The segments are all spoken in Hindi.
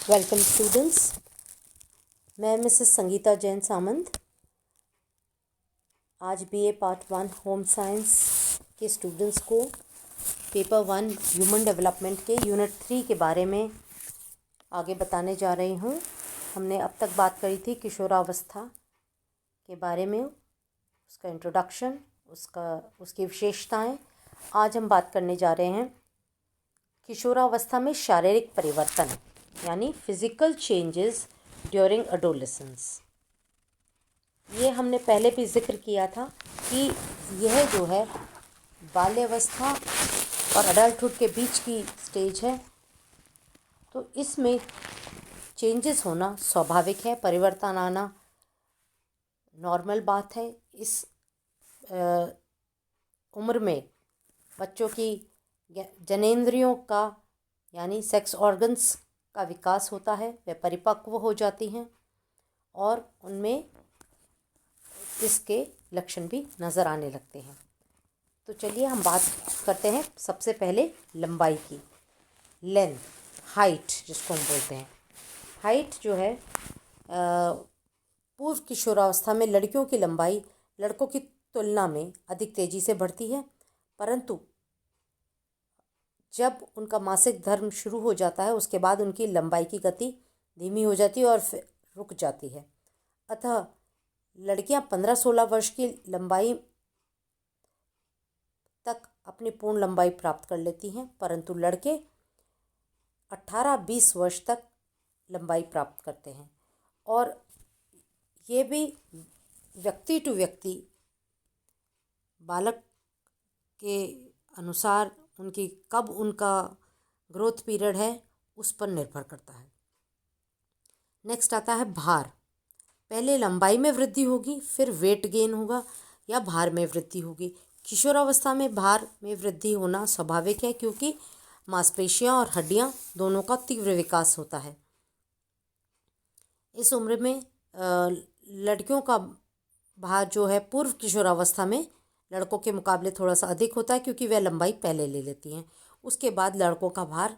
Welcome students. मैं मिसेस संगीता जैन सामंत आज बीए पार्ट 1 होम साइंस के स्टूडेंट्स को पेपर 1 ह्यूमन डेवलपमेंट के यूनिट 3 के बारे में आगे बताने जा रही हूँ। हमने अब तक बात करी थी किशोरावस्था के बारे में, उसका इंट्रोडक्शन, उसकी विशेषताएं। आज हम बात करने जा रहे हैं किशोरावस्था में शारीरिक परिवर्तन यानी फिजिकल चेंजेस ड्यूरिंग एडोलेसेंस। ये हमने पहले भी जिक्र किया था कि यह जो है बाल्यावस्था और अडल्टहुड के बीच की स्टेज है, तो इसमें चेंजेस होना स्वाभाविक है, परिवर्तन आना नॉर्मल बात है। इस उम्र में बच्चों की जनेंद्रियों का यानी सेक्स ऑर्गन्स का विकास होता है, वे परिपक्व हो जाती हैं और उनमें इसके लक्षण भी नज़र आने लगते हैं। तो चलिए हम बात करते हैं सबसे पहले लंबाई की। लेंथ, हाइट जिसको हम बोलते हैं। हाइट जो है पूर्व किशोरावस्था में लड़कियों की लंबाई लड़कों की तुलना में अधिक तेज़ी से बढ़ती है, परंतु जब उनका मासिक धर्म शुरू हो जाता है उसके बाद उनकी लंबाई की गति धीमी हो जाती है और फिर रुक जाती है। अतः लड़कियां 15-16 वर्ष की लंबाई तक अपनी पूर्ण लंबाई प्राप्त कर लेती हैं, परंतु लड़के 18-20 वर्ष तक लंबाई प्राप्त करते हैं। और ये भी व्यक्ति टू व्यक्ति, बालक के अनुसार उनका ग्रोथ पीरियड है उस पर निर्भर करता है। नेक्स्ट आता है भार। पहले लंबाई में वृद्धि होगी, फिर वेट गेन होगा या भार में वृद्धि होगी। किशोरावस्था में भार में वृद्धि होना स्वाभाविक है क्योंकि मांसपेशियां और हड्डियां दोनों का तीव्र विकास होता है। इस उम्र में लड़कियों का भार जो है पूर्व किशोरावस्था में लड़कों के मुकाबले थोड़ा सा अधिक होता है क्योंकि वह लंबाई पहले ले लेती हैं। उसके बाद लड़कों का भार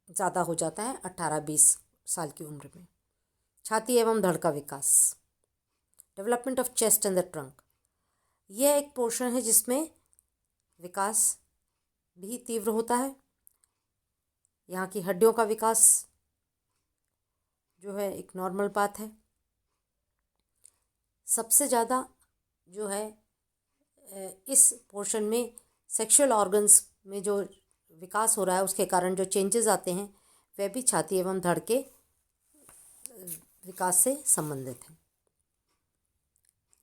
ज़्यादा हो जाता है 18-20 साल की उम्र में। छाती एवं धड़ का विकास, development of chest and the trunk. यह एक पोर्शन है जिसमें विकास भी तीव्र होता है। यहाँ की हड्डियों का विकास जो है एक नॉर्मल बात है। सबसे ज़्यादा जो है इस पोर्शन में सेक्सुअल ऑर्गन्स में जो विकास हो रहा है उसके कारण जो चेंजेस आते हैं वह भी छाती एवं धड़ के विकास से संबंधित है।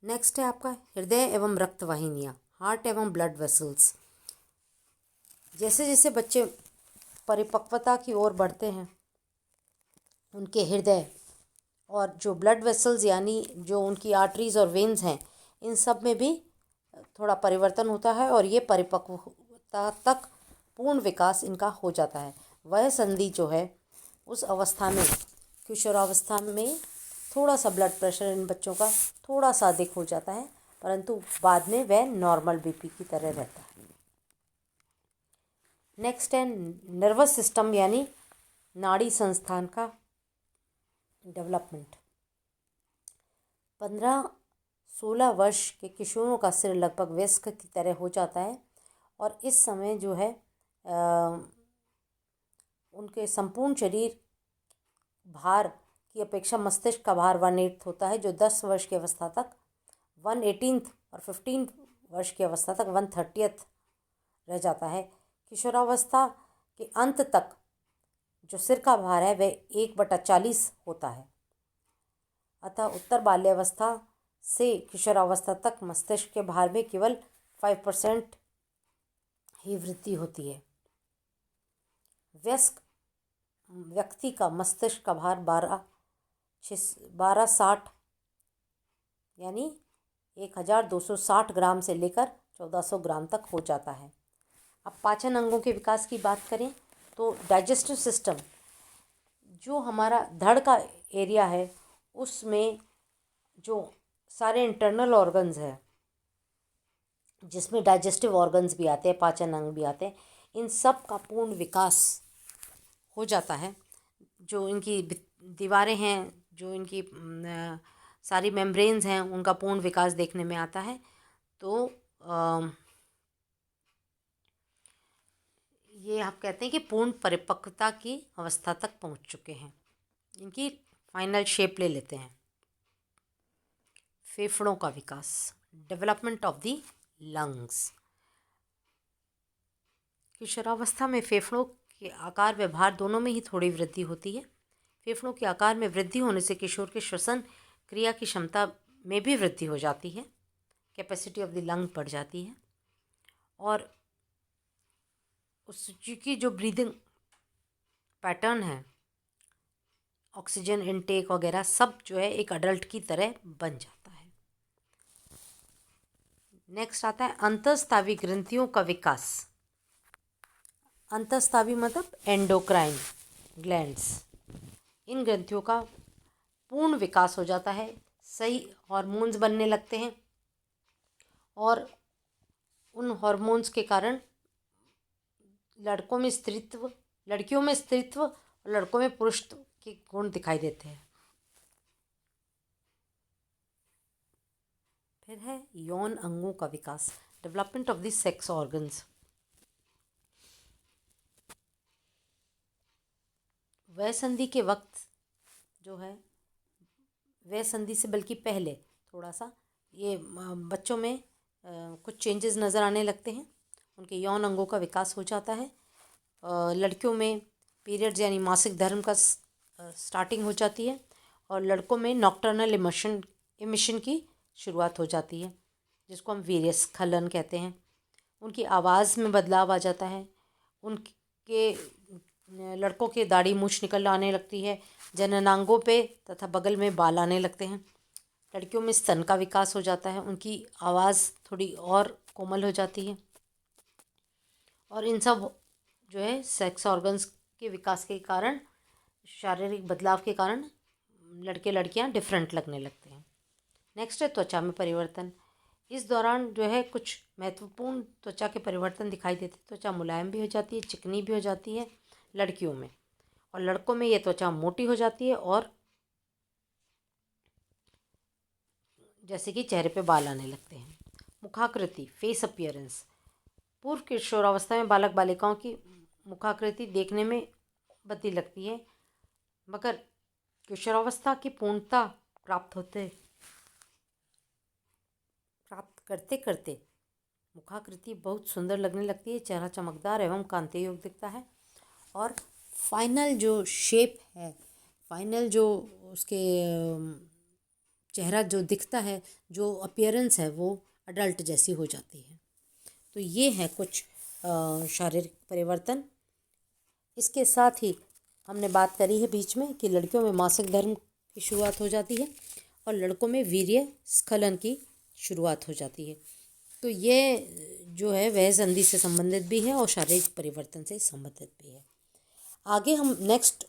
नेक्स्ट है आपका हृदय एवं रक्त वाहिनियाँ, हार्ट एवं ब्लड वेसल्स। जैसे जैसे बच्चे परिपक्वता की ओर बढ़ते हैं उनके हृदय और जो ब्लड वेसल्स यानी जो उनकी आर्टरीज और वेन्स हैं इन सब में भी थोड़ा परिवर्तन होता है और ये परिपक्वता तक पूर्ण विकास इनका हो जाता है। वह संधि जो है उस अवस्था में, किशोरावस्था में थोड़ा सा ब्लड प्रेशर इन बच्चों का थोड़ा सा अधिक हो जाता है, परंतु बाद में वह नॉर्मल बीपी की तरह रहता है। नेक्स्ट है नर्वस सिस्टम यानी नाड़ी संस्थान का डेवलपमेंट। 15-16 वर्ष के किशोरों का सिर लगभग वयस्क की तरह हो जाता है और इस समय जो है उनके संपूर्ण शरीर भार की अपेक्षा मस्तिष्क का भार 1/8 होता है, जो 10 वर्ष की अवस्था तक 1/18 और 15 वर्ष की अवस्था तक 1/30 रह जाता है। किशोरावस्था के अंत तक जो सिर का भार है वह 1/40 होता है। अतः उत्तर बाल्यावस्था से किशोरावस्था तक मस्तिष्क के भार में केवल 5% ही वृद्धि होती है। वयस्क व्यक्ति का मस्तिष्क का भार 1260 यानी 1260 ग्राम से लेकर 1400 ग्राम तक हो जाता है। अब पाचन अंगों के विकास की बात करें तो डाइजेस्टिव सिस्टम, जो हमारा धड़ का एरिया है उसमें जो सारे इंटरनल ऑर्गन्स हैं जिसमें डाइजेस्टिव ऑर्गन्स भी आते हैं, पाचन अंग भी आते हैं, इन सब का पूर्ण विकास हो जाता है जो इनकी दीवारें हैं, जो इनकी सारी मेम्ब्रेन्स हैं, उनका पूर्ण विकास देखने में आता है। तो ये आप कहते हैं कि पूर्ण परिपक्वता की अवस्था तक पहुंच चुके हैं। इनकी फाइनल शेप ले लेते हैं। फेफड़ों का विकास, डेवलपमेंट ऑफ द लंग्स। किशोरावस्था में फेफड़ों के आकार व भार दोनों में ही थोड़ी वृद्धि होती है। फेफड़ों के आकार में वृद्धि होने से किशोर के श्वसन क्रिया की क्षमता में भी वृद्धि हो जाती है, कैपेसिटी ऑफ द लंग बढ़ जाती है। और उसकी जो ब्रीदिंग पैटर्न है, ऑक्सीजन इनटेक वगैरह सब जो है एक अडल्ट की तरह बन जाता है। नेक्स्ट आता है अंतःस्रावी ग्रंथियों का विकास। अंतःस्रावी मतलब एंडोक्राइन ग्लैंड्स। इन ग्रंथियों का पूर्ण विकास हो जाता है, सही हार्मोन्स बनने लगते हैं और उन हार्मोन्स के कारण लड़कियों में स्त्रीत्व और लड़कों में पुरुषत्व के गुण दिखाई देते हैं। फिर है यौन अंगों का विकास, development of the sex organs. वय संधि के वक्त जो है, वय संधि से बल्कि पहले थोड़ा सा ये बच्चों में कुछ चेंजेस नज़र आने लगते हैं। उनके यौन अंगों का विकास हो जाता है। लड़कियों में पीरियड्स यानी मासिक धर्म का स्टार्टिंग हो जाती है और लड़कों में नॉक्टर्नल इमिशन की शुरुआत हो जाती है, जिसको हम वीर्यस्खलन कहते हैं। उनकी आवाज़ में बदलाव आ जाता है। उनके लड़कों के दाढ़ी मूछ निकल आने लगती है। जननांगों पे तथा बगल में बाल आने लगते हैं। लड़कियों में स्तन का विकास हो जाता है। उनकी आवाज़ थोड़ी और कोमल हो जाती है। और इन सब जो है सेक्स ऑर्गन्स के विकास के कारण, शारीरिक बदलाव के कारण लड़के लड़कियां डिफरेंट लगने लगते हैं। नेक्स्ट है त्वचा में परिवर्तन। इस दौरान जो है कुछ महत्वपूर्ण त्वचा के परिवर्तन दिखाई देते हैं। त्वचा मुलायम भी हो जाती है, चिकनी भी हो जाती है लड़कियों में, और लड़कों में ये त्वचा मोटी हो जाती है और जैसे कि चेहरे पे बाल आने लगते हैं। मुखाकृति, फेस अपीयरेंस। पूर्व किशोरावस्था में बालक बालिकाओं की मुखाकृति देखने में बदली लगती है, मगर किशोरावस्था की पूर्णता प्राप्त करते करते मुखाकृति बहुत सुंदर लगने लगती है। चेहरा चमकदार एवं कांतियुक्त दिखता है और फाइनल जो शेप है, फाइनल जो उसके चेहरा जो दिखता है, जो अपीयरेंस है, वो अडल्ट जैसी हो जाती है। तो ये है कुछ शारीरिक परिवर्तन। इसके साथ ही हमने बात करी है बीच में कि लड़कियों में मासिक धर्म की शुरुआत हो जाती है और लड़कों में वीर्य स्खलन की शुरुआत हो जाती है। तो ये जो है वह संधि से संबंधित भी है और शारीरिक परिवर्तन से संबंधित भी है। आगे हम नेक्स्ट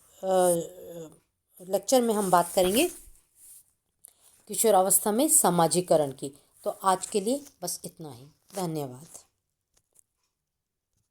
लेक्चर में हम बात करेंगे किशोरावस्था में समाजीकरण की। तो आज के लिए बस इतना ही। धन्यवाद।